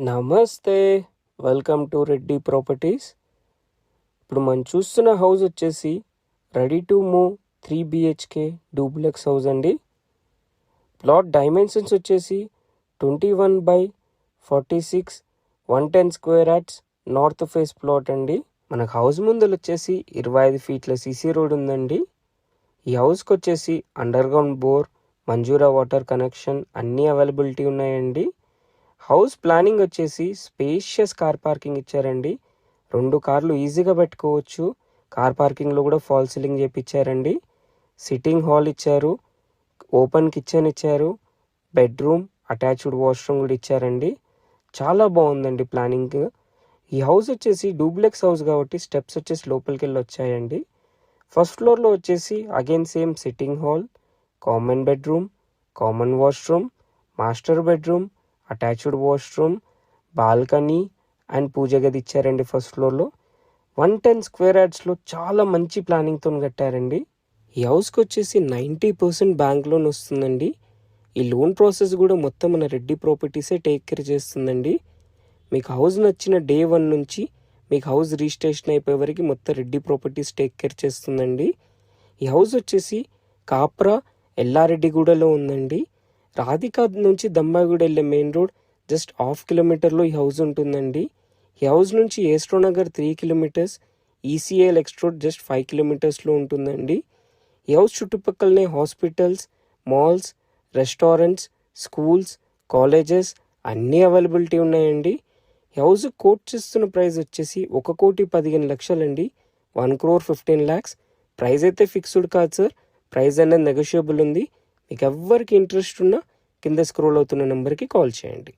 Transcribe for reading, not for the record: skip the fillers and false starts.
నమస్తే, welcome to Reddy properties. ఇప్పుడు మనం చూస్తున్న హౌస్ వచ్చేసి ready to move 3 BHK duplex house అండి. ప్లాట్ డైమెన్షన్స్ వచ్చేసి 21/46 110 square yards north phase plot అండి. మనకు హౌస్ ముందర వచ్చేసి 25 ఫీట్ల సీసీ రోడ్ ఉందండి. ఈ హౌస్కి వచ్చేసి అండర్ గ్రౌండ్ బోర్, మంజూరా వాటర్ కనెక్షన్ అన్నీ అవైలబిలిటీ ఉన్నాయండి. హౌస్ ప్లానింగ్ వచ్చేసి స్పేషియస్ కార్ పార్కింగ్ ఇచ్చారండి. 2 కార్లు ఈజీగా పెట్టుకోవచ్చు. కార్ పార్కింగ్లో కూడా ఫాల్ సీలింగ్ చేపించారండి. సిట్టింగ్ హాల్ ఇచ్చారు, ఓపెన్ కిచెన్ ఇచ్చారు, బెడ్రూమ్, అటాచ్డ్ వాష్రూమ్ కూడా ఇచ్చారండి. చాలా బాగుందండి ప్లానింగ్. ఈ హౌస్ వచ్చేసి డూప్లెక్స్ హౌస్ కాబట్టి స్టెప్స్ వచ్చేసి లోపలికి వెళ్ళి వచ్చాయండి. ఫస్ట్ ఫ్లోర్లో వచ్చేసి again same sitting hall, common bedroom, common washroom, master bedroom, attached washroom, balcony and పూజ గది ఇచ్చారండి. ఫస్ట్ ఫ్లోర్లో 110 స్క్వేర్ యార్డ్స్లో చాలా మంచి ప్లానింగ్తో కట్టారండి. ఈ హౌస్కి వచ్చేసి 90% బ్యాంక్ లోన్ వస్తుందండి. ఈ లోన్ ప్రాసెస్ కూడా మొత్తం మన రెడ్డి ప్రాపర్టీసే టేక్ కేర్ చేస్తుందండి. మీకు హౌస్ నచ్చిన డే 1 నుంచి మీకు హౌస్ రిజిస్ట్రేషన్ అయిపోయే వరకు మొత్తం రెడ్డి ప్రాపర్టీస్ టేక్ కేర్ చేస్తుందండి. ఈ హౌస్ వచ్చేసి కాప్రా ఎల్లారెడ్డిగూడలో ఉందండి. రాధికా నుంచి దంబాయిగూడ వెళ్ళే మెయిన్ రోడ్ జస్ట్ 1/2 కిలోమీటర్లో ఈ హౌస్ ఉంటుందండి. ఈ హౌస్ నుంచి AS Rao Nagar 3 kilometres, ECIL X road just 5 కిలోమీటర్స్లో ఉంటుందండి. ఈ హౌస్ చుట్టుపక్కలనే hospitals, malls, restaurants, schools, colleges అన్నీ అవైలబిలిటీ ఉన్నాయండి. ఈ హౌస్ కోట్ చేస్తున్న ప్రైస్ వచ్చేసి 1,15,00,000 అండి. 1,15,00,000 ప్రైస్ అయితే ఫిక్స్డ్ కాదు సార్. ప్రైస్ అనేది నెగోషియబుల్ ఉంది. మీకు ఎవరికి ఇంట్రెస్ట్ ఉన్నా కింద స్క్రోల్ అవుతున్న నెంబర్కి కాల్ చేయండి.